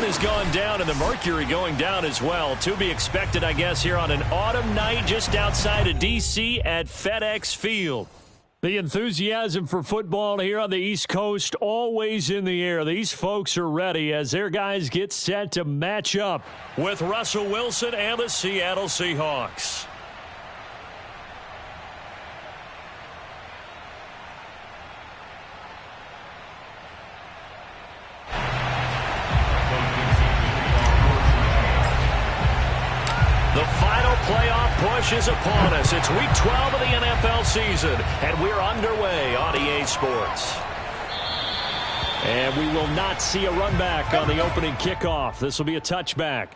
has gone down and the mercury going down as well. To be expected, I guess, here on an autumn night just outside of D.C. at FedEx Field. The enthusiasm for football here on the East Coast always in the air. These folks are ready as their guys get set to match up with Russell Wilson and the Seattle Seahawks. The final playoff push is upon us. It's week 12 of the NFL season, and we're underway on EA Sports. And we will not see a run back on the opening kickoff. This will be a touchback.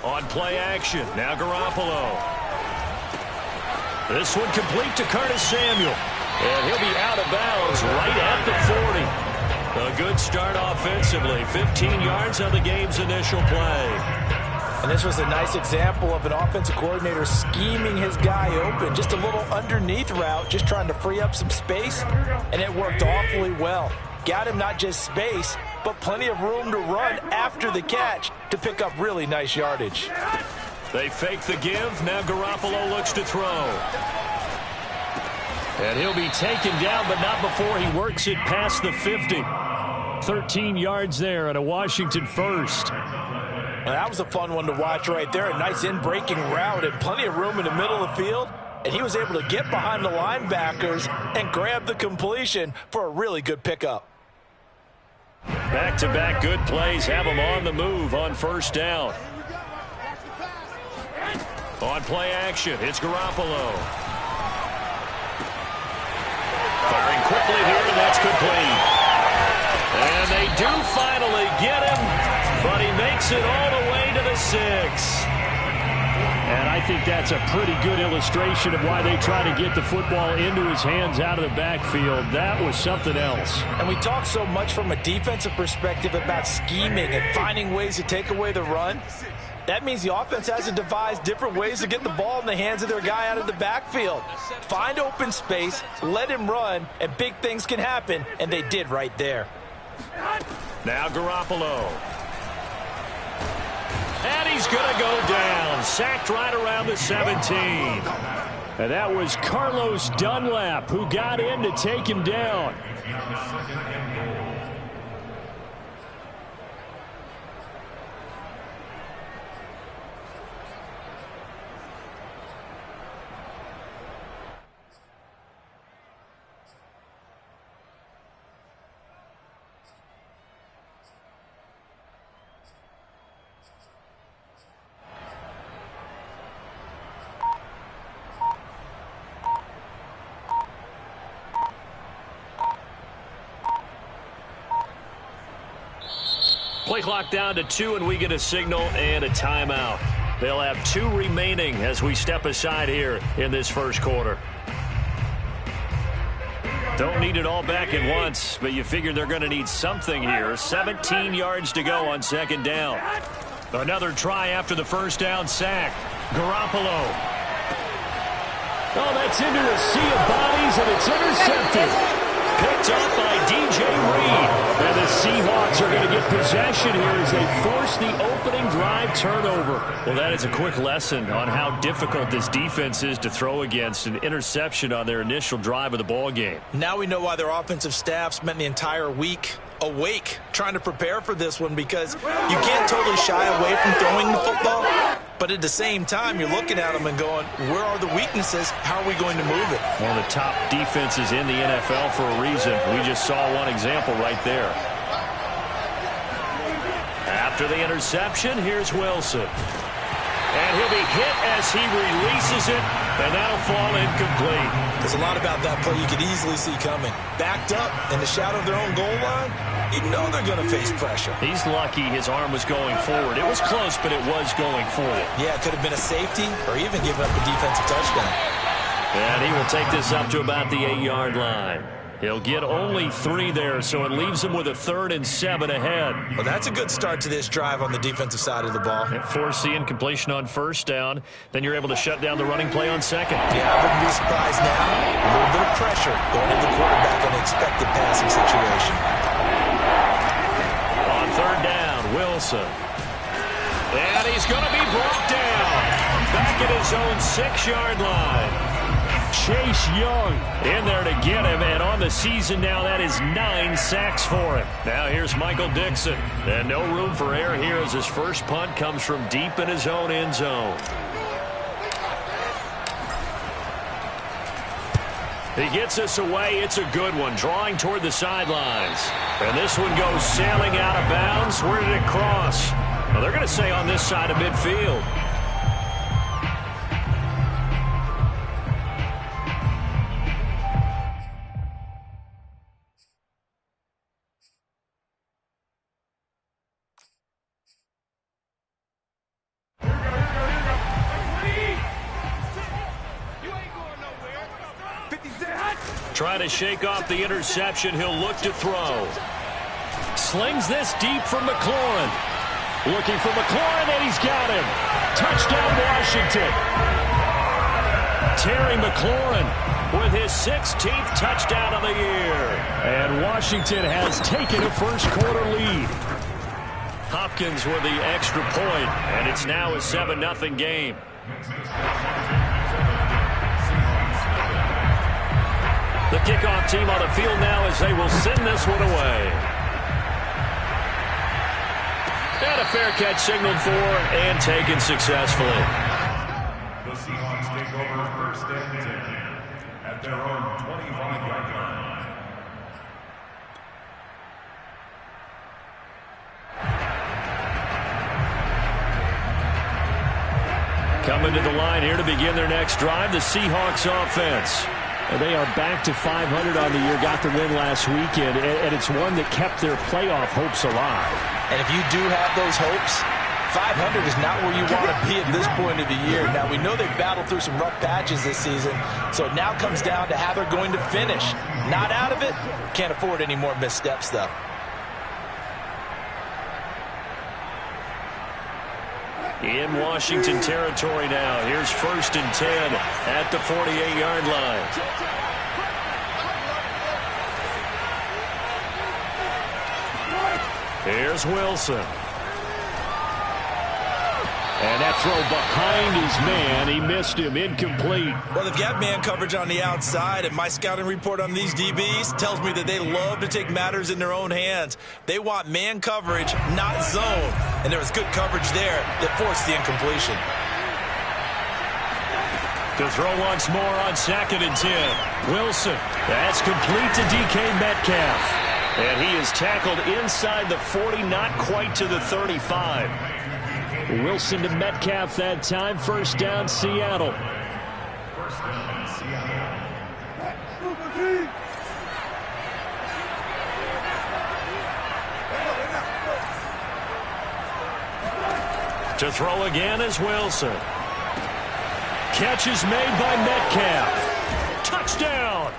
On play action, now Garoppolo. This one complete to Curtis Samuel. And he'll be out of bounds right at the 40. A good start offensively. 15 yards on the game's initial play. And this was a nice example of an offensive coordinator scheming his guy open. Just a little underneath route, just trying to free up some space. And it worked awfully well. Got him not just space, but plenty of room to run after the catch to pick up really nice yardage. They fake the give. Now Garoppolo looks to throw. And he'll be taken down, but not before he works it past the 50. 13 yards there and a Washington first. Well, that was a fun one to watch right there. A nice in-breaking route and plenty of room in the middle of the field. And he was able to get behind the linebackers and grab the completion for a really good pickup. Back-to-back good plays have him on the move on first down. On play action, it's Garoppolo. Firing quickly here, and that's complete. And they do finally get him, but he makes it all the way to the 6. And I think that's a pretty good illustration of why they try to get the football into his hands out of the backfield. That was something else. And we talk so much from a defensive perspective about scheming and finding ways to take away the run. That means the offense has to devise different ways to get the ball in the hands of their guy out of the backfield. Find open space, let him run, and big things can happen, and they did right there. Now Garoppolo. And he's going to go down. Sacked right around the 17. And that was Carlos Dunlap who got in to take him down. Play clock down to 2, and we get a signal and a timeout. They'll have 2 remaining as we step aside here in this first quarter. Don't need it all back at once, but you figure they're going to need something here. 17 yards to go on second down. Another try after the first down sack. Garoppolo. Oh, that's into a sea of bodies, and it's intercepted. Picked up by D.J. Reed. And the Seahawks are going to get possession here as they force the opening drive turnover. Well, that is a quick lesson on how difficult this defense is to throw against. An interception on their initial drive of the ball game. Now we know why their offensive staff spent the entire week awake trying to prepare for this one, because you can't totally shy away from throwing the football, but at the same time you're looking at them and going, where are the weaknesses? How are we going to move it? One of the top defenses in the NFL for a reason. We just saw one example right there. After the interception, here's Wilson. And he'll be hit as he releases it, and that'll fall incomplete. There's a lot about that play you could easily see coming. Backed up in the shadow of their own goal line, You know they're going to face pressure. He's lucky his arm was going forward. It was close, but it was going forward. Yeah, it could have been a safety or even given up a defensive touchdown. And he will take this up to about the 8-yard line. He'll get only 3 there, so it leaves him with a 3rd and 7 ahead. Well, that's a good start to this drive on the defensive side of the ball. Force the incompletion on 1st down. Then you're able to shut down the running play on 2nd. Yeah, I wouldn't be surprised now. A little bit of pressure going to the quarterback in an expected passing situation. On 3rd down, Wilson. And he's going to be brought down. Back at his own 6-yard line. Chase Young in there to get him, and on the season now, that is 9 sacks for him. Now here's Michael Dixon, and no room for error here as his first punt comes from deep in his own end zone. He gets this away. It's a good one, drawing toward the sidelines. And this one goes sailing out of bounds. Where did it cross? Well, they're going to say on this side of midfield. Trying to shake off the interception. He'll look to throw. Slings this deep from McLaurin. Looking for McLaurin, and he's got him. Touchdown, Washington. Terry McLaurin with his 16th touchdown of the year. And Washington has taken a first-quarter lead. Hopkins with the extra point, and it's now a 7-0 game. The kickoff team on the field now as they will send this one away. And a fair catch signaled for and taken successfully. The Seahawks take over 1st and 10 at their own 25-yard line. Coming to the line here to begin their next drive, the Seahawks offense. They are back to 500 on the year, got the win last weekend, and it's one that kept their playoff hopes alive. And if you do have those hopes, 500 is not where you want to be at this point of the year. Now, we know they've battled through some rough patches this season, so it now comes down to how they're going to finish. Not out of it, can't afford any more missteps, though. In Washington territory now. Here's 1st and 10 at the 48-yard line. Here's Wilson. And that throw behind his man. He missed him. Incomplete. Well, they've got man coverage on the outside, and my scouting report on these DBs tells me that they love to take matters in their own hands. They want man coverage, not zone. And there was good coverage there that forced the incompletion. To throw once more on 2nd and 10. Wilson. That's complete to DK Metcalf. And he is tackled inside the 40, not quite to the 35. Wilson to Metcalf that time. 1st down, Seattle. 1st down, Seattle. To throw again is Wilson. Catch is made by Metcalf. Touchdown!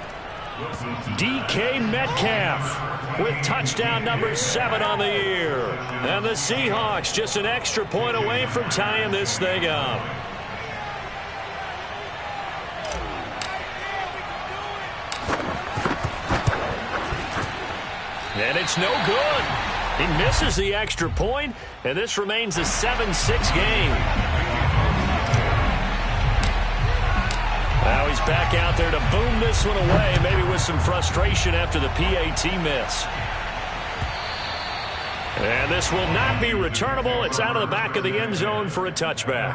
DK Metcalf with touchdown number 7 on the year. And the Seahawks just an extra point away from tying this thing up. And it's no good. He misses the extra point, and this remains a 7-6 game. Now he's back out there to boom this one away, maybe with some frustration after the PAT miss. And this will not be returnable. It's out of the back of the end zone for a touchback.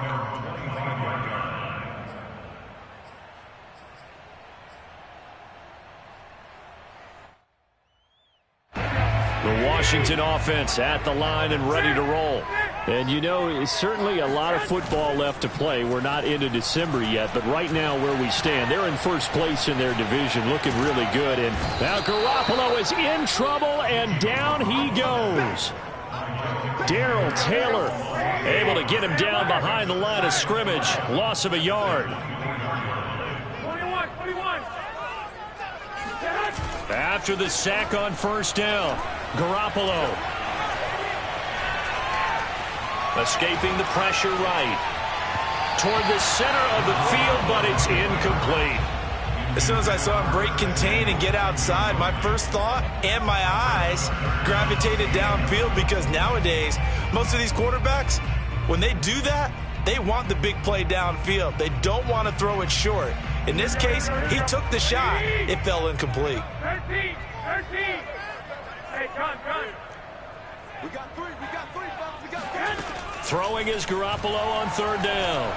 The Washington offense at the line and ready to roll. And, you know, certainly a lot of football left to play. We're not into December yet, but right now where we stand, they're in first place in their division, looking really good. And now Garoppolo is in trouble, and down he goes. Darrell Taylor able to get him down behind the line of scrimmage. Loss of a yard. After the sack on first down, Garoppolo escaping the pressure right toward the center of the field, but it's incomplete. As soon as I saw him break contain and get outside, my first thought and my eyes gravitated downfield, because nowadays most of these quarterbacks, when they do that, they want the big play downfield. They don't want to throw it short. In this case, he took the shot. It fell incomplete. 13. Hey, run. We got three, fellas. We got three. Throwing is Garoppolo on third down.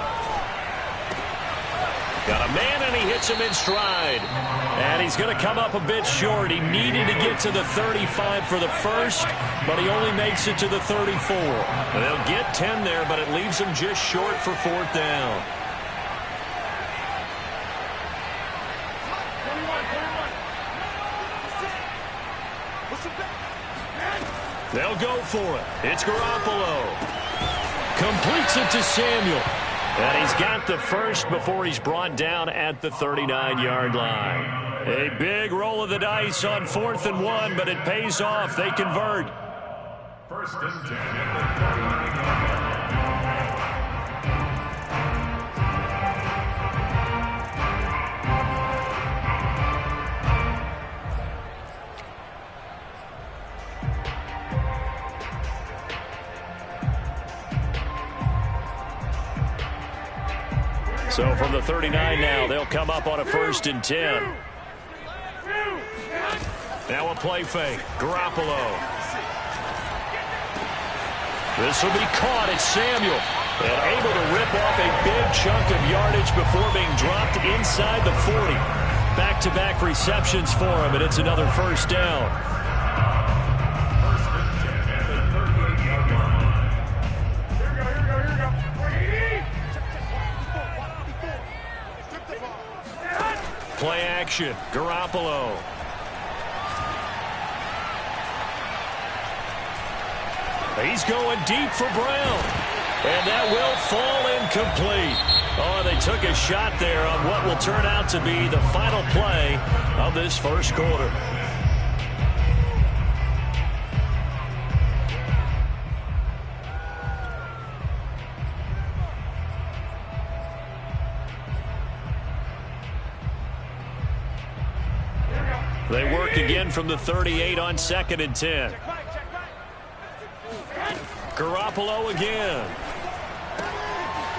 Got a man, and he hits him in stride. And he's going to come up a bit short. He needed to get to the 35 for the first, but he only makes it to the 34. They'll get 10 there, but it leaves him just short for fourth down. They'll go for it. It's Garoppolo. Completes it to Samuel. And he's got the first before he's brought down at the 39-yard line. A big roll of the dice on 4th and 1, but it pays off. They convert. First and 10 at the 39-yard line. So from the 39 now, they'll come up on a 1st and 10. Now a play fake. Garoppolo. This will be caught. It's Samuel. And able to rip off a big chunk of yardage before being dropped inside the 40. Back-to-back receptions for him, and it's another first down. Play action. Garoppolo. He's going deep for Brown. And that will fall incomplete. Oh, they took a shot there on what will turn out to be the final play of this first quarter. They work again from the 38 on 2nd and 10. Garoppolo again.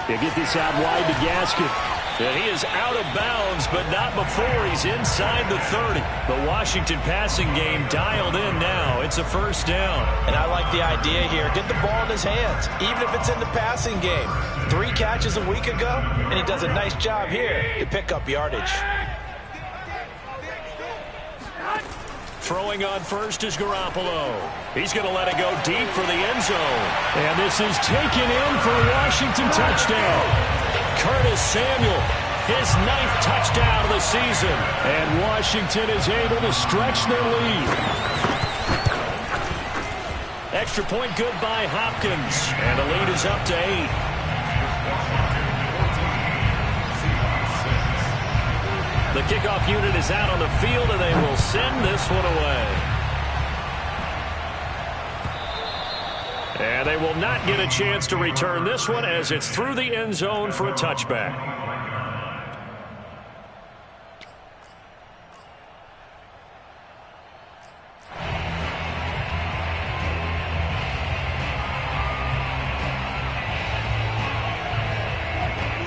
They get this out wide to Gaskin. And he is out of bounds, but not before he's inside the 30. The Washington passing game dialed in now. It's a first down. And I like the idea here. Get the ball in his hands, even if it's in the passing game. 3 catches a week ago, and he does a nice job here to pick up yardage. Throwing on first is Garoppolo. He's going to let it go deep for the end zone. And this is taken in for a Washington touchdown. Curtis Samuel, his 9th touchdown of the season. And Washington is able to stretch their lead. Extra point good by Hopkins. And the lead is up to 8. The kickoff unit is out on the field, and they will send this one away. And they will not get a chance to return this one as it's through the end zone for a touchback.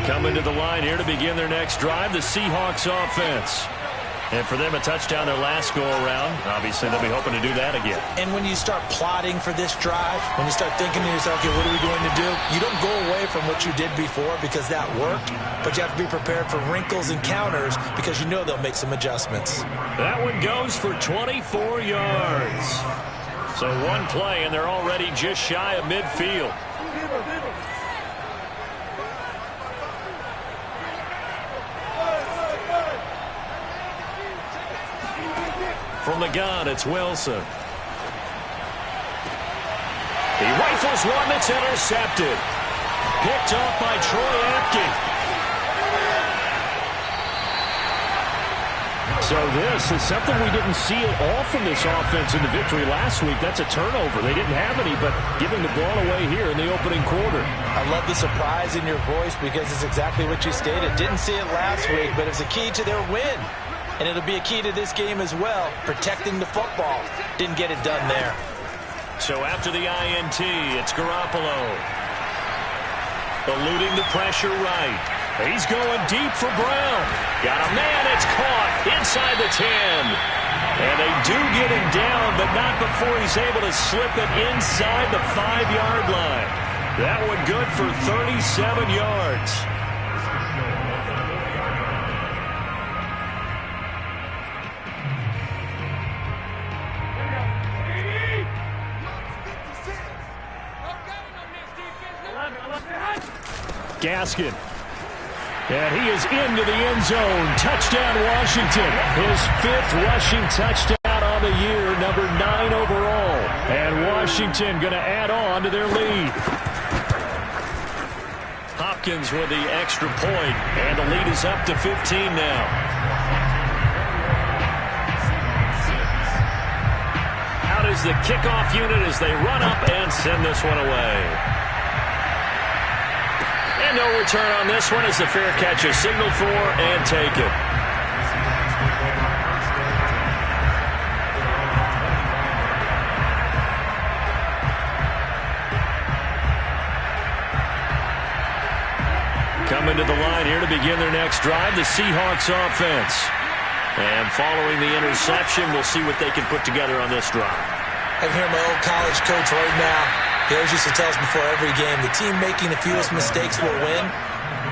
Coming to the line here to begin their next drive, the Seahawks offense. And for them, a touchdown their last go-around. Obviously, they'll be hoping to do that again. And when you start plotting for this drive, when you start thinking to yourself, okay, what are we going to do? You don't go away from what you did before because that worked, but you have to be prepared for wrinkles and counters because you know they'll make some adjustments. That one goes for 24 yards. So one play, and they're already just shy of midfield. From the gun, it's Wilson. He rifles one that's intercepted. Picked up by Troy Apke. So this is something we didn't see at all from this offense in the victory last week. That's a turnover. They didn't have any, but giving the ball away here in the opening quarter. I love the surprise in your voice because it's exactly what you stated. Didn't see it last week, but it's a key to their win. And it'll be a key to this game as well, protecting the football. Didn't get it done there. So after the INT, it's Garoppolo. Eluding the pressure right. He's going deep for Brown. Got a man, it's caught inside the 10. And they do get him down, but not before he's able to slip it inside the 5-yard line. That one good for 37 yards. Gaskin. And he is into the end zone. Touchdown, Washington. His 5th rushing touchdown on the year, number 9 overall. And Washington going to add on to their lead. Hopkins with the extra point, and the lead is up to 15 now. Out is the kickoff unit as they run up and send this one away. And no return on this one as the fair catch is signaled for and taken. Coming to the line here to begin their next drive, the Seahawks offense. And following the interception, we'll see what they can put together on this drive. I can hear my old college coach right now. He always used to tell us before every game, the team making the fewest mistakes will win.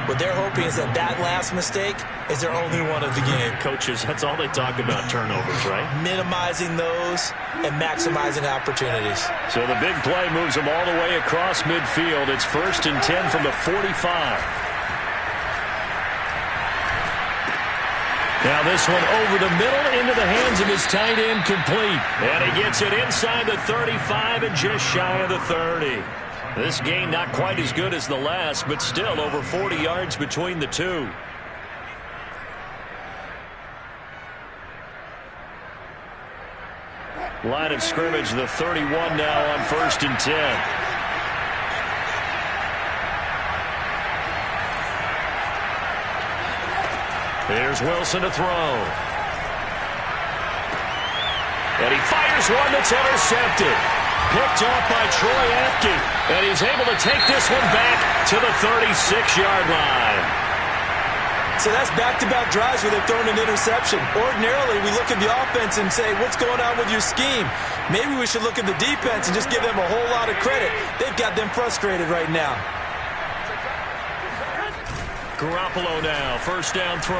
What they're hoping is that that last mistake is their only one of the game. Coaches, that's all they talk about, turnovers, right? Minimizing those and maximizing opportunities. So the big play moves them all the way across midfield. It's 1st and 10 from the 45. Now this one over the middle into the hands of his tight end, complete. And he gets it inside the 35 and just shy of the 30. This gain not quite as good as the last, but still over 40 yards between the two. Line of scrimmage, the 31 now on 1st and 10. Here's Wilson to throw. And he fires one that's intercepted. Picked off by Troy Apke. And he's able to take this one back to the 36-yard line. So that's back-to-back drives where they've thrown an interception. Ordinarily, we look at the offense and say, what's going on with your scheme? Maybe we should look at the defense and just give them a whole lot of credit. They've got them frustrated right now. Garoppolo now, 1st down throw.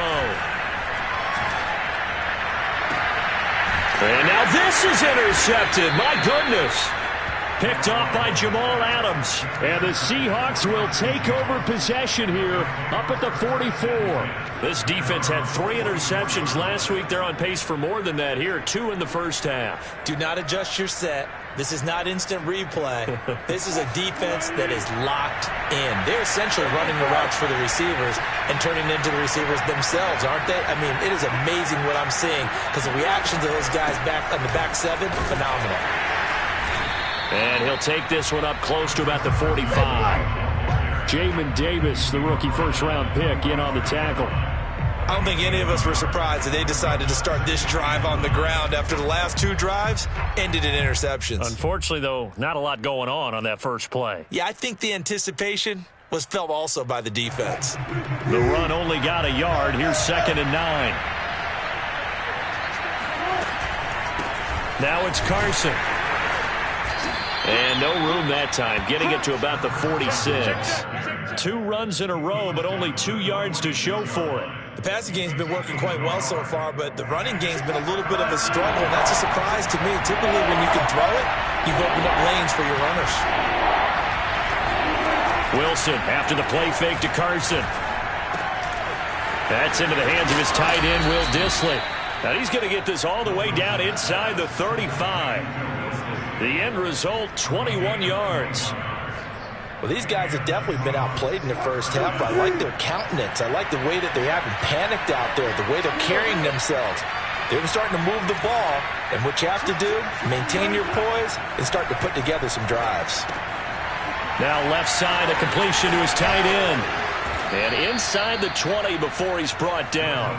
And now this is intercepted. My goodness. Picked off by Jamal Adams. And the Seahawks will take over possession here up at the 44. This defense had 3 interceptions last week. They're on pace for more than that here. 2 in the first half. Do not adjust your set. This is not instant replay. This is a defense that is locked in. They're essentially running the routes for the receivers and turning into the receivers themselves, aren't they? I mean, it is amazing what I'm seeing because the reactions of those guys back on the back 7, phenomenal. And he'll take this one up close to about the 45. Jamin Davis, the rookie 1st-round pick, in on the tackle. I don't think any of us were surprised that they decided to start this drive on the ground after the last 2 drives ended in interceptions. Unfortunately, though, not a lot going on that first play. Yeah, I think the anticipation was felt also by the defense. The run only got a yard. Here's 2nd and 9. Now it's Carson. And no room that time, getting it to about the 46. 2 runs in a row, but only 2 yards to show for it. The passing game's been working quite well so far, but the running game's been a little bit of a struggle, and that's a surprise to me. Typically, when you can throw it, you've opened up lanes for your runners. Wilson after the play fake to Carson. That's into the hands of his tight end, Will Dissly. Now he's going to get this all the way down inside the 35. The end result, 21 yards. Well, these guys have definitely been outplayed in the first half, but I like their countenance. I like the way that they haven't panicked out there, the way they're carrying themselves. They're starting to move the ball, and what you have to do, maintain your poise and start to put together some drives. Now left side, a completion to his tight end. And inside the 20 before he's brought down.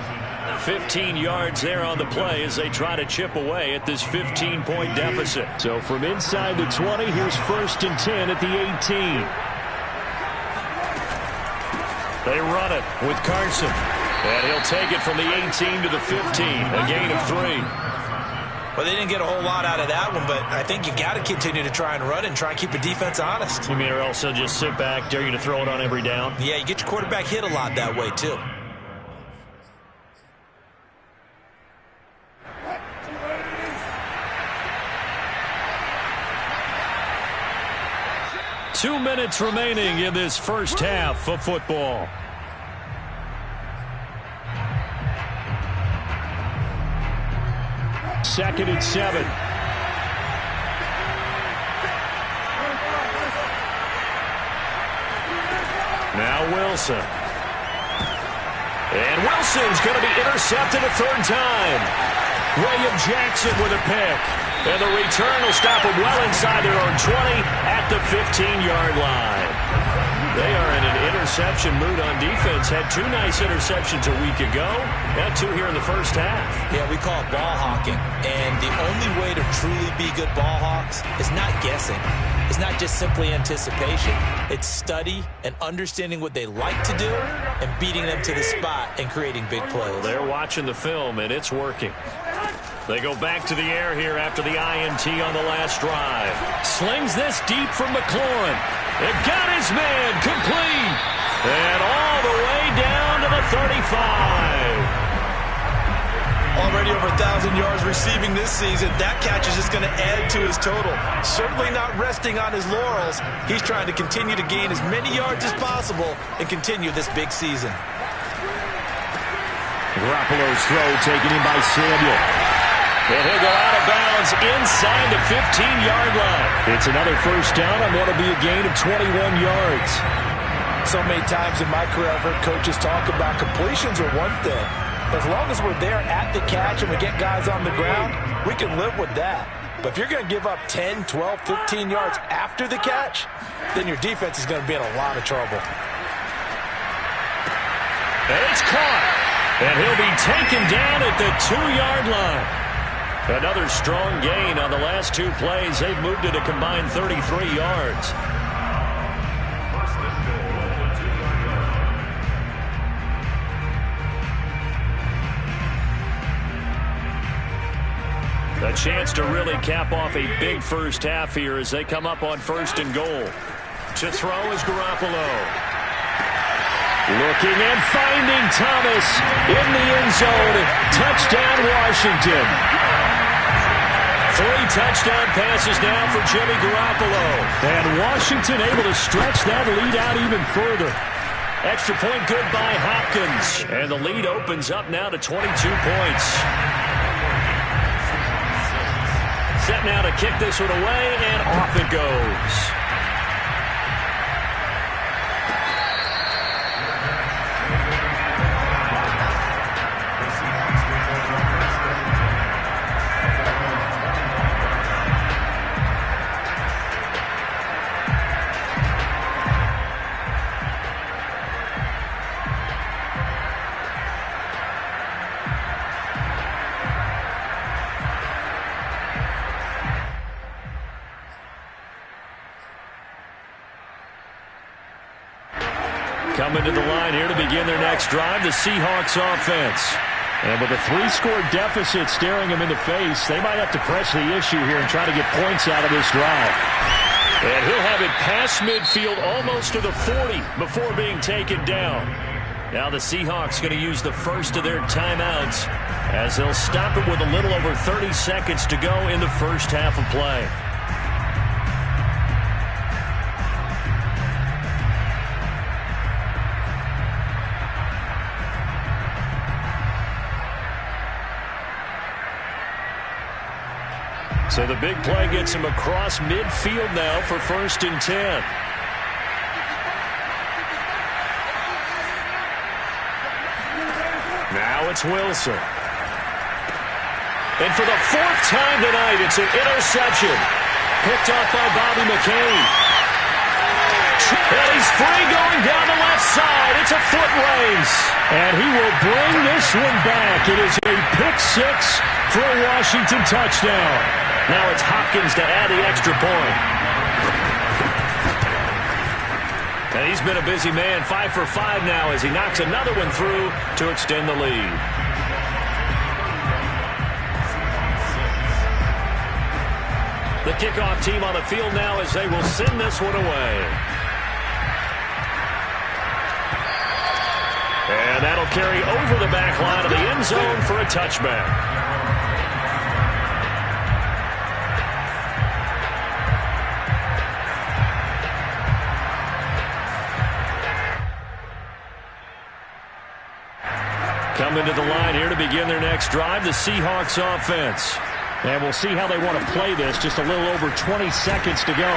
15 yards there on the play as they try to chip away at this 15-point deficit. So from inside the 20, here's 1st and 10 at the 18. They run it with Carson. And he'll take it from the 18 to the 15, a gain of 3. Well, they didn't get a whole lot out of that one, but I think you got to continue to try and run it and try and keep the defense honest. You mean or else they'll just sit back, dare you to throw it on every down? Yeah, you get your quarterback hit a lot that way, too. Two minutes remaining in this first half of football. Second and 7. Now Wilson. And Wilson's going to be intercepted a third time. William Jackson with a pick. And the return will stop him well inside their own 20 at the 15-yard line. They are in an interception mood on defense. Had 2 nice interceptions a week ago. Now 2 here in the first half. Yeah, we call it ball hawking. And the only way to truly be good ball hawks is not guessing. It's not just simply anticipation. It's study and understanding what they like to do and beating them to the spot and creating big plays. They're watching the film, and it's working. They go back to the air here after the INT on the last drive. Slings this deep from McLaurin. It got his man complete. And all the way down to the 35. Already over 1,000 yards receiving this season. That catch is just going to add to his total. Certainly not resting on his laurels. He's trying to continue to gain as many yards as possible and continue this big season. Garoppolo's throw taken in by Samuel. And he'll go out of bounds inside the 15-yard line. It's another first down on what will be a gain of 21 yards. So many times in my career I've heard coaches talk about completions are one thing. As long as we're there at the catch and we get guys on the ground, we can live with that. But if you're going to give up 10, 12, 15 yards after the catch, then your defense is going to be in a lot of trouble. And it's caught. And he'll be taken down at the 2-yard line. Another strong gain on the last 2 plays. They've moved it a combined 33 yards. A chance to really cap off a big first half here as they come up on 1st and goal. To throw is Garoppolo. Looking and finding Thomas in the end zone. Touchdown, Washington. 3 touchdown passes now for Jimmy Garoppolo. And Washington able to stretch that lead out even further. Extra point good by Hopkins. And the lead opens up now to 22 points. Set now to kick this one away, and off it goes. Coming to the line here to begin their next drive, the Seahawks offense. And with a 3-score deficit staring them in the face, they might have to press the issue here and try to get points out of this drive. And he'll have it past midfield almost to the 40 before being taken down. Now the Seahawks going to use the first of their timeouts as they'll stop it with a little over 30 seconds to go in the first half of play. So the big play gets him across midfield now for 1st and 10. Now it's Wilson. And for the 4th time tonight, it's an interception. Picked off by Bobby McCain. And he's free going down the left side. It's a foot race. And he will bring this one back. It is a pick 6 for a Washington touchdown. Now it's Hopkins to add the extra point. And he's been a busy man, 5 for 5 now as he knocks another one through to extend the lead. The kickoff team on the field now as they will send this one away. And that'll carry over the back line of the end zone for a touchback. Coming to the line here to begin their next drive, the Seahawks offense. And we'll see how they want to play this. Just a little over 20 seconds to go.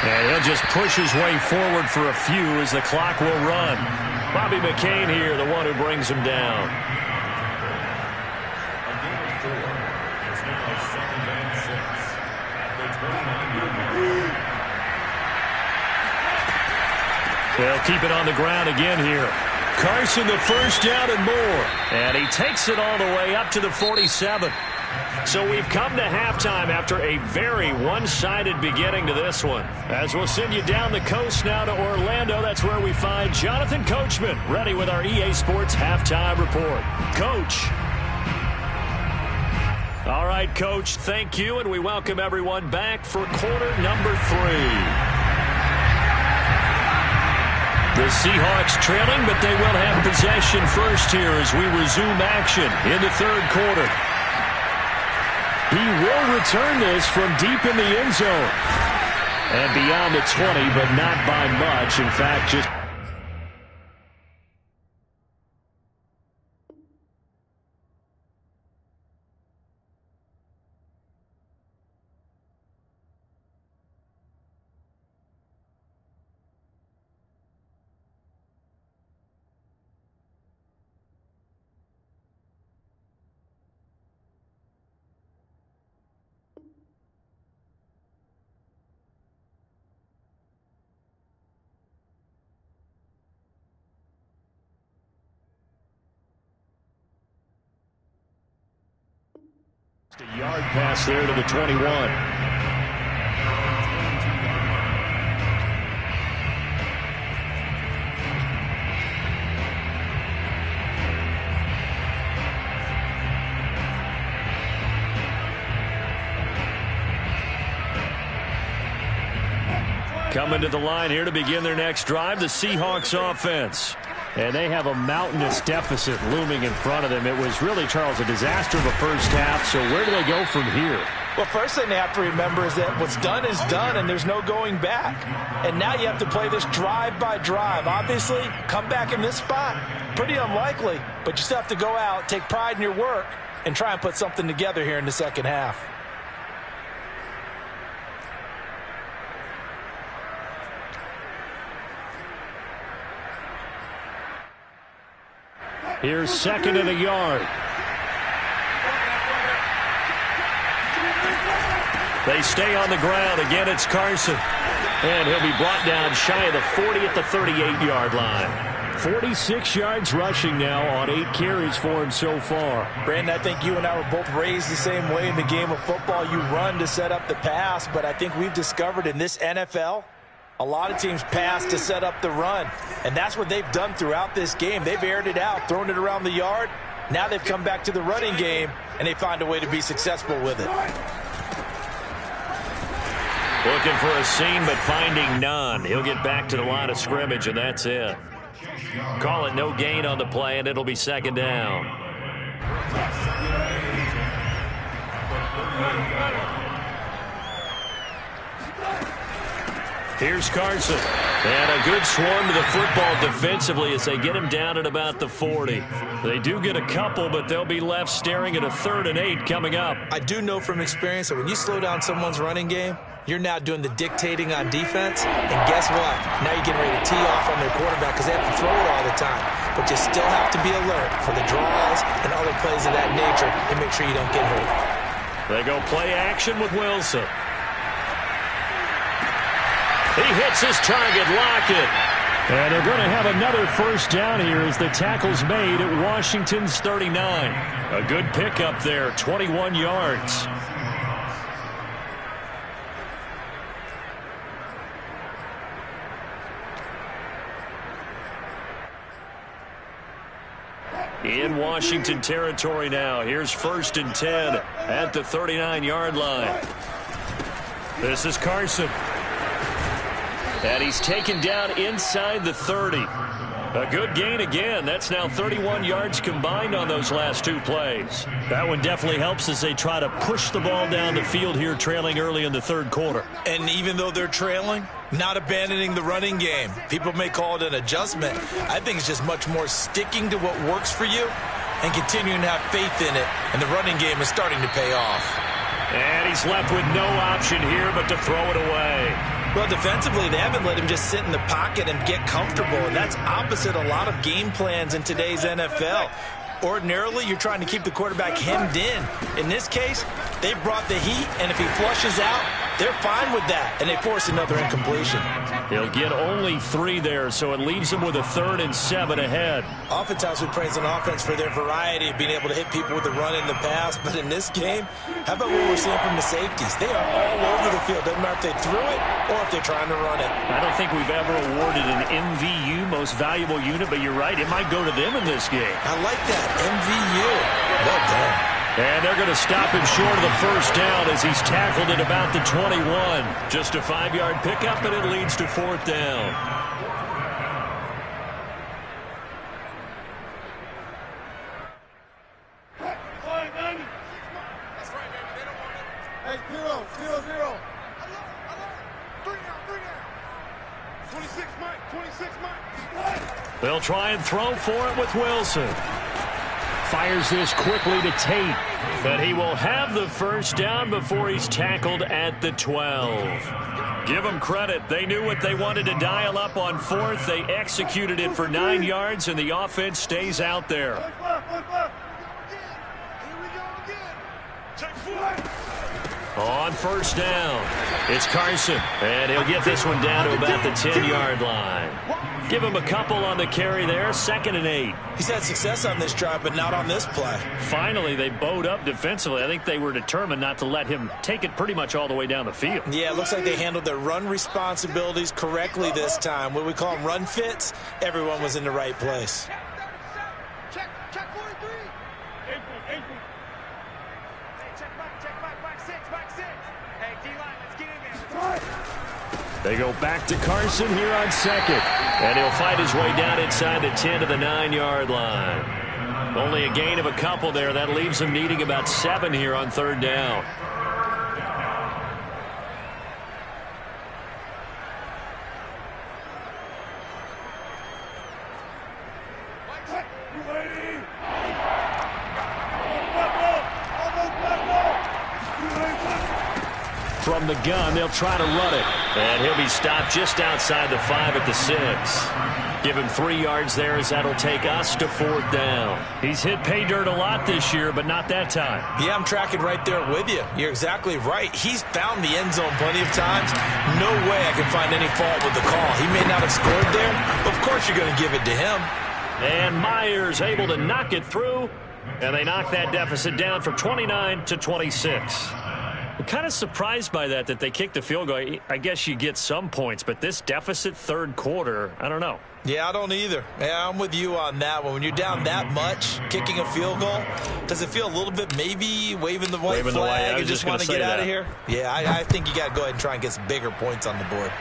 And he'll just push his way forward for a few as the clock will run. Bobby McCain here, the one who brings him down. They'll keep it on the ground again here. Carson the first down and more. And he takes it all the way up to the 47. So we've come to halftime after a very one-sided beginning to this one. As we'll send you down the coast now to Orlando, that's where we find Jonathan Coachman ready with our EA Sports Halftime Report. Coach. All right, Coach, thank you, and we welcome everyone back for quarter number 3. The Seahawks trailing, but they will have possession first here as we resume action in the 3rd quarter. He will return this from deep in the end zone. And beyond the 20, but not by much. In fact, just... a yard pass there to the 21. Coming to the line here to begin their next drive, the Seahawks offense. And they have a mountainous deficit looming in front of them. It was really, Charles, a disaster of a first half. So where do they go from here? Well, first thing they have to remember is that what's done is done, and there's no going back. And now you have to play this drive by drive. Obviously, come back in this spot, pretty unlikely. But you still have to go out, take pride in your work, and try and put something together here in the second half. Here's 2nd and a yard. They stay on the ground. Again, it's Carson. And he'll be brought down shy of the 40 at the 38-yard line. 46 yards rushing now on 8 carries for him so far. Brandon, I think you and I were both raised the same way in the game of football. You run to set up the pass, but I think we've discovered in this NFL, a lot of teams pass to set up the run, and that's what they've done throughout this game. They've aired it out, thrown it around the yard. Now they've come back to the running game, and they find a way to be successful with it. Looking for a seam, but finding none. He'll get back to the line of scrimmage, and that's it. Call it no gain on the play, and it'll be 2nd down. Here's Carson. And a good swarm to the football defensively as they get him down at about the 40. They do get a couple, but they'll be left staring at a 3rd and 8 coming up. I do know from experience that when you slow down someone's running game, you're now doing the dictating on defense. And guess what? Now you're getting ready to tee off on their quarterback because they have to throw it all the time. But you still have to be alert for the draws and other plays of that nature and make sure you don't get hurt. They go play action with Wilson. He hits his target, Lockett. And they're going to have another first down here as the tackle's made at Washington's 39. A good pickup there, 21 yards. In Washington territory now. Here's 1st and 10 at the 39-yard line. This is Carson. And he's taken down inside the 30. A good gain again. That's now 31 yards combined on those last 2 plays. That one definitely helps as they try to push the ball down the field here, trailing early in the 3rd quarter. And even though they're trailing, not abandoning the running game. People may call it an adjustment. I think it's just much more sticking to what works for you and continuing to have faith in it. And the running game is starting to pay off. And he's left with no option here but to throw it away. Well, defensively, they haven't let him just sit in the pocket and get comfortable, and that's opposite a lot of game plans in today's NFL. Ordinarily, you're trying to keep the quarterback hemmed in. In this case, they brought the heat, and if he flushes out, they're fine with that, and they force another incompletion. He'll get only 3 there, so it leaves him with a 3rd and 7 ahead. Oftentimes we praise an offense for their variety of being able to hit people with the run in the pass, but in this game, how about what we're seeing from the safeties? They are all over the field. Doesn't matter if they threw it or if they're trying to run it. I don't think we've ever awarded an MVU, most valuable unit, but you're right, it might go to them in this game. I like that, MVU. Well done. And they're going to stop him short of the first down as he's tackled at about the 21. Just a 5-yard pickup, and it leads to 4th down. Hey, 0-0. 3 down. 26, Mike. 26, Mike. They'll try and throw for it with Wilson. Fires this quickly to Tate, but he will have the first down before he's tackled at the 12. Give them credit. They knew what they wanted to dial up on 4th. They executed it for 9 yards, and the offense stays out there. On first down, it's Carson, and he'll get this one down to about the 10-yard line. Give him a couple on the carry there, 2nd and 8. He's had success on this drive, but not on this play. Finally, they bowed up defensively. I think they were determined not to let him take it pretty much all the way down the field. Yeah, it looks like they handled their run responsibilities correctly this time. What we call them run fits, everyone was in the right place. Check 43. Hey, check back 6. Hey, D-line, let's get in there. They go back to Carson here on 2nd. And he'll fight his way down inside the 10 to the 9-yard line. Only a gain of a couple there. That leaves him needing about 7 here on 3rd down. From the gun, they'll try to run it. And he'll be stopped just outside the 5 at the 6. Give him 3 yards there as that'll take us to 4th down. He's hit pay dirt a lot this year, but not that time. Yeah, I'm tracking right there with you. You're exactly right. He's found the end zone plenty of times. No way I can find any fault with the call. He may not have scored there, but of course you're going to give it to him. And Myers able to knock it through, and they knock that deficit down from 29 to 26. I'm kind of surprised by that they kicked the field goal. I guess you get some points, but this deficit 3rd quarter, I don't know. Yeah, I don't either. Yeah, I'm with you on that one. When you're down that much, kicking a field goal, does it feel a little bit maybe waving the white flag and just want to get out of here? Yeah, I think you got to go ahead and try and get some bigger points on the board.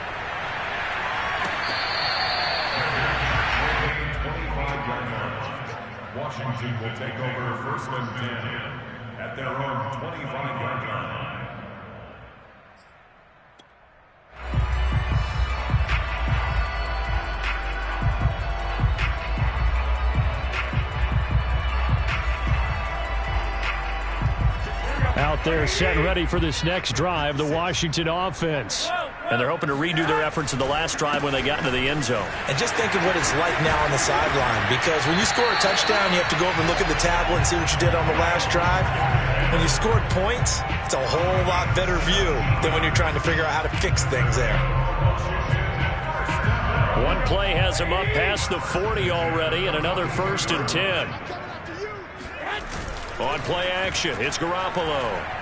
25-yard line. Washington will take over 1st and 10 at their own 25-yard line. out there set and ready for this next drive, the Washington offense. And they're hoping to redo their efforts in the last drive when they got into the end zone. And just think of what it's like now on the sideline, because when you score a touchdown, you have to go over and look at the tablet and see what you did on the last drive. When you scored points, it's a whole lot better view than when you're trying to figure out how to fix things there. One play has him up past the 40 already, and another 1st and 10. On play action, it's Garoppolo.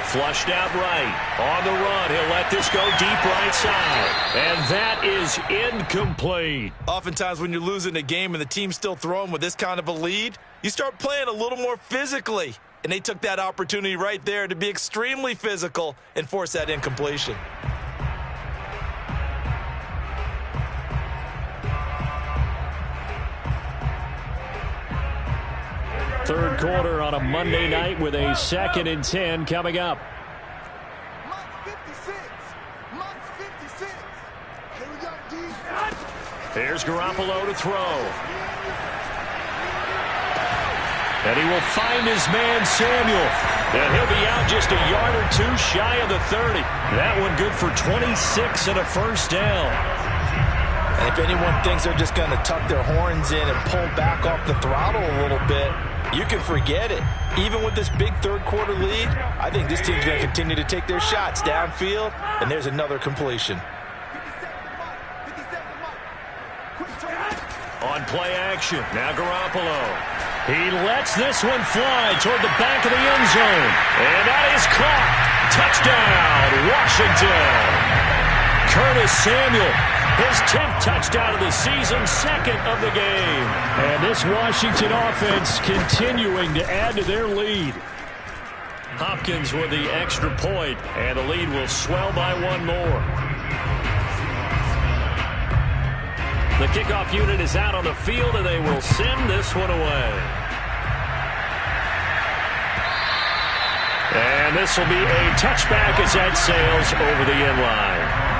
Flushed out right. On the run, he'll let this go deep right side. And that is incomplete. Oftentimes when you're losing a game and the team's still throwing with this kind of a lead, you start playing a little more physically. And they took that opportunity right there to be extremely physical and force that incompletion. Third quarter on a Monday night with a 2nd and 10 coming up. Here's Garoppolo to throw. And he will find his man Samuel. And he'll be out just a yard or two shy of the 30. That one good for 26 and a 1st down. And if anyone thinks they're just going to tuck their horns in and pull back off the throttle a little bit, you can forget it. Even with this big third quarter lead, I think this team's going to continue to take their shots downfield, and there's another completion. On play action, now Garoppolo. He lets this one fly toward the back of the end zone. And that is caught. Touchdown, Washington. Curtis Samuel. His 10th touchdown of the season, 2nd of the game. And this Washington offense continuing to add to their lead. Hopkins with the extra point, and the lead will swell by one more. The kickoff unit is out on the field, and they will send this one away. And this will be a touchback as that sails over the end line.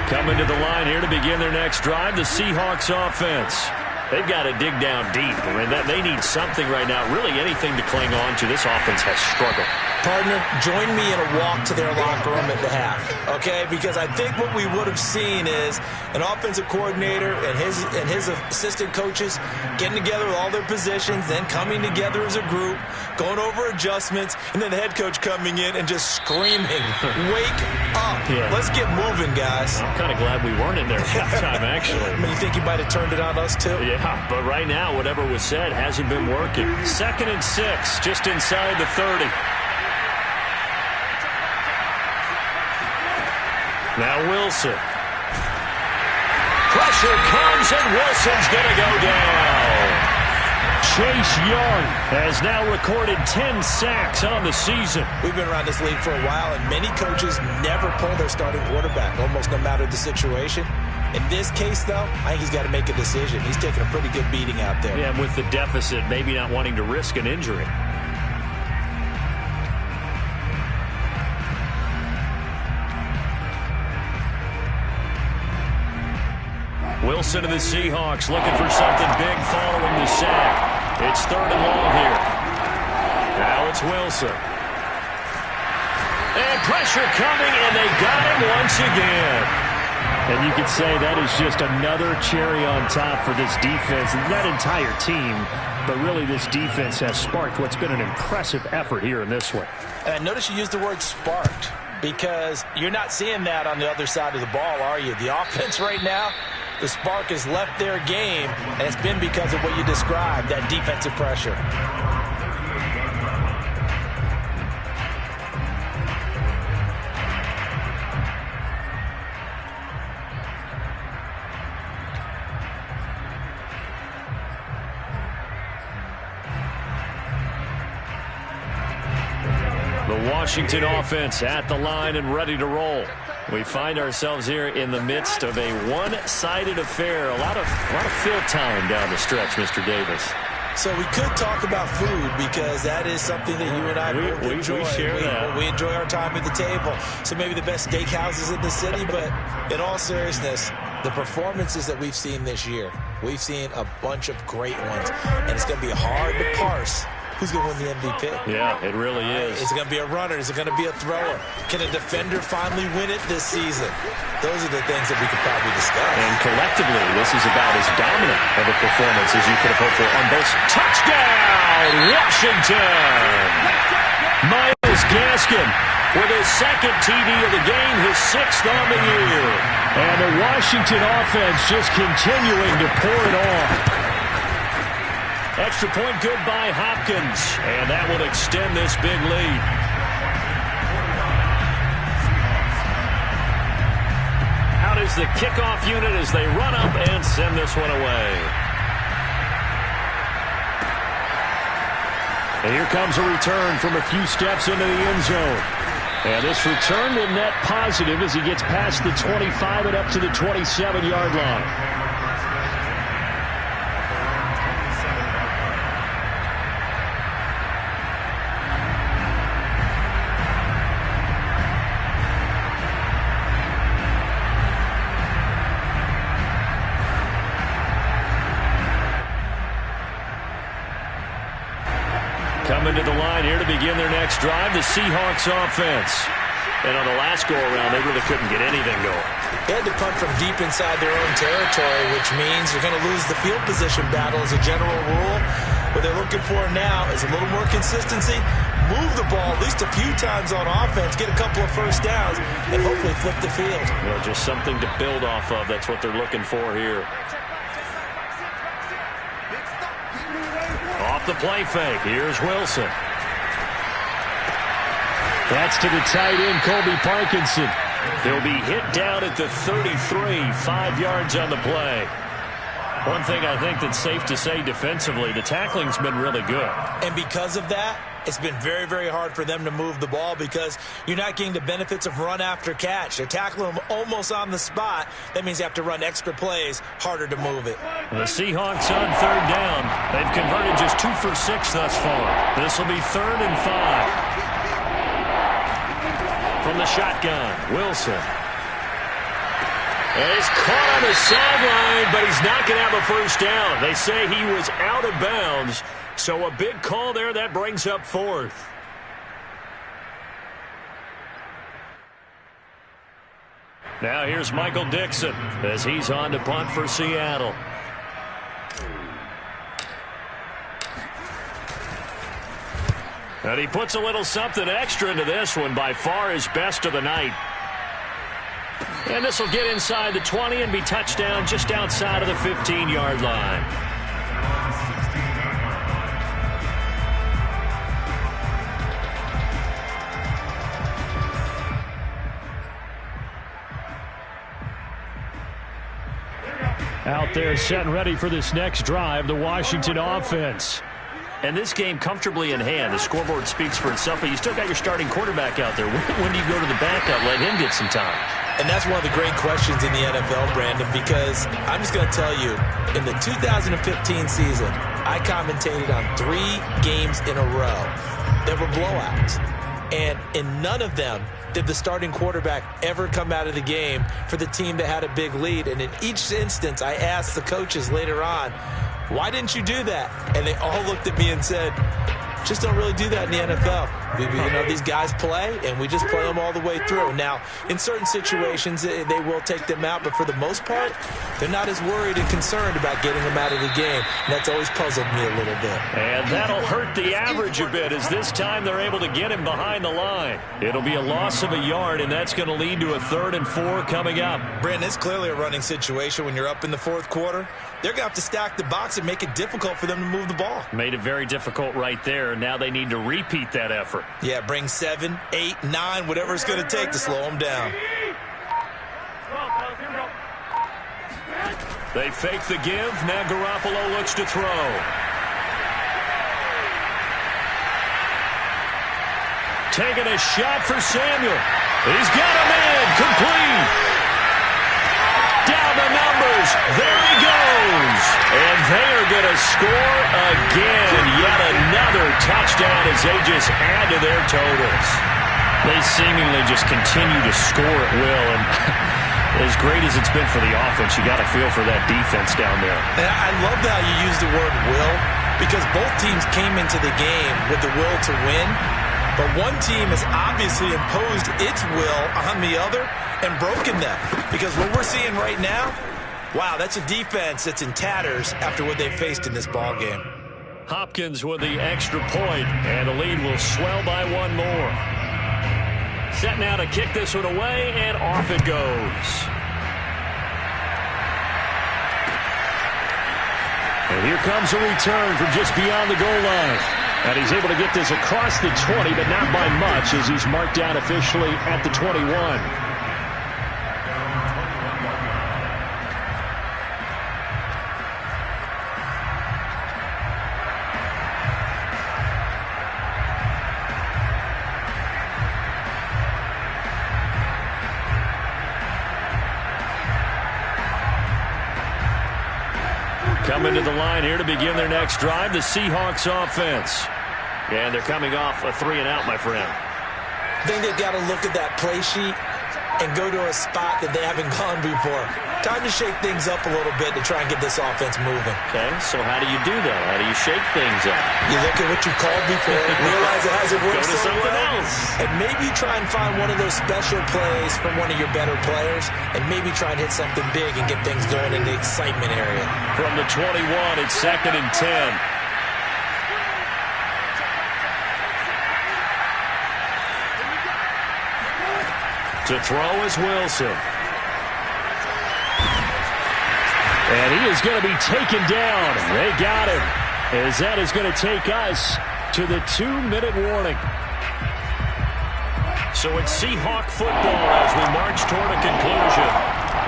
Coming to the line here to begin their next drive, the Seahawks offense. They've got to dig down deep, and they need something right now, really anything to cling on to. This offense has struggled. Partner, join me in a walk to their locker room at the half, okay? Because I think what we would have seen is an offensive coordinator and his assistant coaches getting together with all their positions, then coming together as a group, going over adjustments, and then the head coach coming in and just screaming, "Wake up. Yeah. Let's get moving, guys." I'm kind of glad we weren't in there at halftime, actually. I mean, you think you might have turned it on us, too? Yeah, but right now, whatever was said hasn't been working. 2nd and 6, just inside the 30. Now Wilson. Pressure comes, and Wilson's going to go down. Chase Young has now recorded 10 sacks on the season. We've been around this league for a while, and many coaches never pull their starting quarterback, almost no matter the situation. In this case, though, I think he's got to make a decision. He's taking a pretty good beating out there. Yeah, with the deficit, maybe not wanting to risk an injury. Wilson and the Seahawks looking for something big following the sack. It's 3rd and long here. Now it's Wilson. And pressure coming, and they got him once again. And you could say that is just another cherry on top for this defense and that entire team. But really, this defense has sparked what's been an impressive effort here in this one. And notice you used the word sparked, because you're not seeing that on the other side of the ball, are you? The offense right now, the spark has left their game, and it's been because of what you described, that defensive pressure. The Washington offense at the line and ready to roll. We find ourselves here in the midst of a one-sided affair. A lot of fill time down the stretch, Mr. Davis. So we could talk about food because that is something that you and I both enjoy. We share that. We enjoy our time at the table. So maybe the best steakhouses in the city, but in all seriousness, the performances that we've seen this year, we've seen a bunch of great ones, and it's going to be hard to parse who's going to win the MVP. Yeah, it really is. Is it going to be a runner? Is it going to be a thrower? Can a defender finally win it this season? Those are the things that we could probably discuss. And collectively, this is about as dominant of a performance as you could have hoped for on both. Touchdown, Washington! Myles Gaskin with his second TD of the game, his 6th on the year. And the Washington offense just continuing to pour it on. Extra point good by Hopkins, and that will extend this big lead. Out is the kickoff unit as they run up and send this one away. And here comes a return from a few steps into the end zone. And this return will net positive as he gets past the 25 and up to the 27-yard line. Coming to the line here to begin their next drive, the Seahawks offense. And on the last go-around, they really couldn't get anything going. They had to punt from deep inside their own territory, which means you're going to lose the field position battle as a general rule. What they're looking for now is a little more consistency, move the ball at least a few times on offense, get a couple of first downs, and hopefully flip the field. Well, just something to build off of. That's what they're looking for here. Off the play fake. Here's Wilson. That's to the tight end, Colby Parkinson. He'll be hit down at the 33, 5 yards on the play. One thing I think that's safe to say defensively, the tackling's been really good. And because of that, it's been very, very hard for them to move the ball because you're not getting the benefits of run after catch. They're tackling them almost on the spot. That means you have to run extra plays, harder to move it. The Seahawks on 3rd down. They've converted just 2 for 6 thus far. This will be 3rd and 5. From the shotgun, Wilson. And he's caught on the sideline, but he's not going to have a first down. They say he was out of bounds. So a big call there. That brings up 4th. Now here's Michael Dixon as he's on to punt for Seattle. And he puts a little something extra into this one, by far his best of the night. And this will get inside the 20 and be touchdown just outside of the 15-yard line. Out there set and ready for this next drive, the Washington offense. And this game comfortably in hand. The scoreboard speaks for itself, but you still got your starting quarterback out there. When do you go to the backup, let him get some time? And that's one of the great questions in the NFL, Brandon, because I'm just going to tell you, in the 2015 season, I commentated on 3 games in a row that were blowouts. And in none of them did the starting quarterback ever come out of the game for the team that had a big lead. And in each instance, I asked the coaches later on, why didn't you do that? And they all looked at me and said, just don't really do that in the NFL. These guys play, and we just play them all the way through. Now, in certain situations, they will take them out, but for the most part, they're not as worried and concerned about getting them out of the game. And that's always puzzled me a little bit. And that'll hurt the average a bit, as this time they're able to get him behind the line. It'll be a loss of a yard, and that's going to lead to a 3rd and 4 coming up. Brandon, it's clearly a running situation when you're up in the 4th quarter. They're going to have to stack the box and make it difficult for them to move the ball. Made it very difficult right there. Now they need to repeat that effort. Yeah, bring 7, 8, 9, whatever it's going to take to slow them down. They fake the give. Now Garoppolo looks to throw. Taking a shot for Samuel. He's got him in. Complete. Down the numbers. There he goes. And they are going to score again. touchdown as they just add to their totals. They seemingly just continue to score at will, and as great as it's been for the offense, you got to feel for that defense down there. And I love how you use the word will, because both teams came into the game with the will to win, but one team has obviously imposed its will on the other and broken them. Because what we're seeing right now, wow, that's a defense that's in tatters after what they faced in this ball game. Hopkins with the extra point, and the lead will swell by one more. Set now to kick this one away, and off it goes. And here comes a return from just beyond the goal line. And he's able to get this across the 20, but not by much, as he's marked down officially at the 21. Coming to the line here to begin their next drive, the Seahawks offense. And they're coming off a 3-and-out, my friend. I think they've got to look at that play sheet and go to a spot that they haven't gone before. Time to shake things up a little bit to try and get this offense moving. Okay, so how do you do that? How do you shake things up? You look at what you called before, realize it hasn't worked Go to so something well, else. and maybe try and find one of those special plays from one of your better players, and maybe try and hit something big and get things going in the excitement area. From the 21, it's 2nd and 10. To throw is Wilson. And he is going to be taken down. They got him. As that is going to take us to the 2-minute warning. So it's Seahawk football as we march toward a conclusion.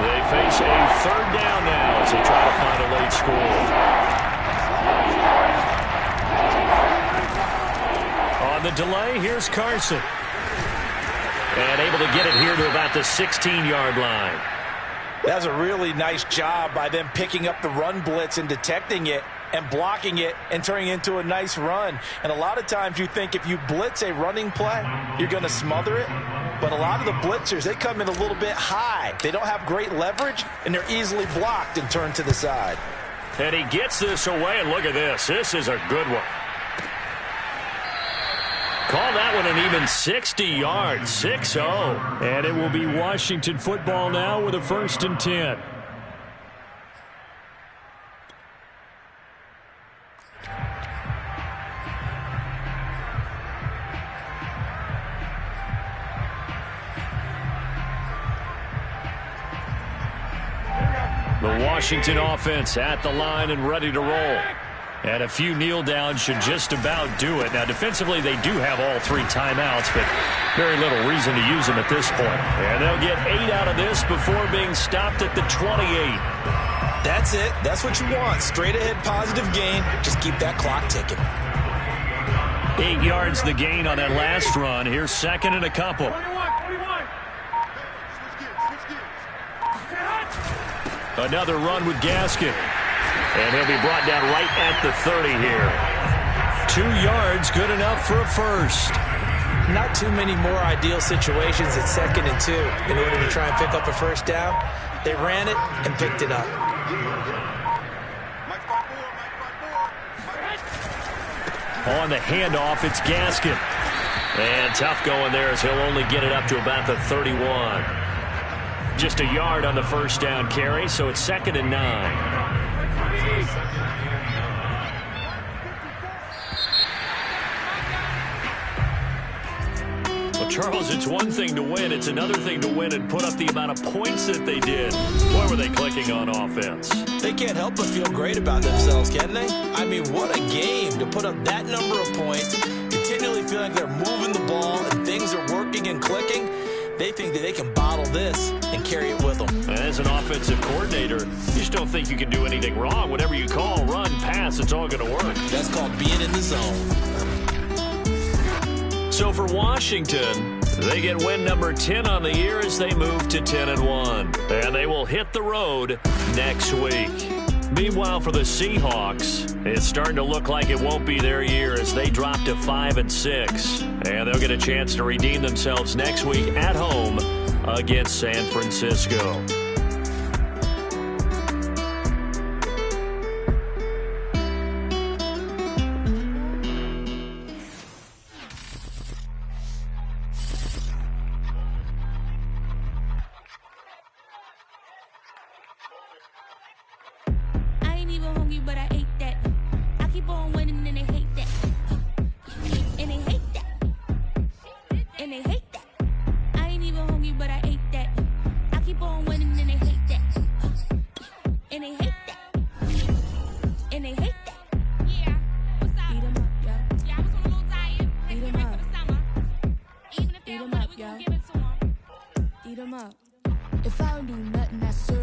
They face a 3rd down now as they try to find a late score. On the delay, here's Carson. And able to get it here to about the 16-yard line. That was a really nice job by them picking up the run blitz and detecting it and blocking it and turning it into a nice run. And a lot of times you think if you blitz a running play, you're going to smother it. But a lot of the blitzers, they come in a little bit high. They don't have great leverage, and they're easily blocked and turned to the side. And he gets this away, and look at this. This is a good one. Call that one an even 60 yards, 6-0. And it will be Washington football now with a 1st and 10. The Washington offense at the line and ready to roll. And a few kneel downs should just about do it. Now, defensively, they do have all 3 timeouts, but very little reason to use them at this point. And they'll get 8 out of this before being stopped at the 28. That's it. That's what you want. Straight ahead positive gain. Just keep that clock ticking. 8 yards the gain on that last run. Here's 2nd and a couple. 21. Another run with Gaskin. And he'll be brought down right at the 30 here. 2 yards, good enough for a first. Not too many more ideal situations at 2nd and 2 in order to try and pick up a first down. They ran it and picked it up. On the handoff, it's Gaskin. And tough going there as he'll only get it up to about the 31. Just a yard on the first down carry, so it's 2nd and 9. Well, Charles, it's one thing to win. It's another thing to win and put up the amount of points that they did. Boy, were they clicking on offense. They can't help but feel great about themselves, can they? I mean, what a game to put up that number of points, continually feeling like they're moving the ball and things are working and clicking. They think that they can bottle this and carry it with them. As an offensive coordinator, you just don't think you can do anything wrong. Whatever you call, run, pass, it's all going to work. That's called being in the zone. So for Washington, they get win number 10 on the year as they move to 10-1. And they will hit the road next week. Meanwhile, for the Seahawks, It's starting to look like it won't be their year as they drop to 5-6. And they'll get a chance to redeem themselves next week at home against San Francisco. But I ate that. I keep on winning and they hate that. And they hate that. And they hate that. I ain't even hungry, but I ate that. I keep on winning and they hate that. And they hate that. And they hate that. Yeah. What's up? Eat 'em up, yo. Yeah, I was on a little diet. Let's Eat 'em get ready up. for the summer. Even if they Eat don't 'em want up, it, we yo. gon' give it to 'em. Eat 'em up. If I don't do nothing, I serve.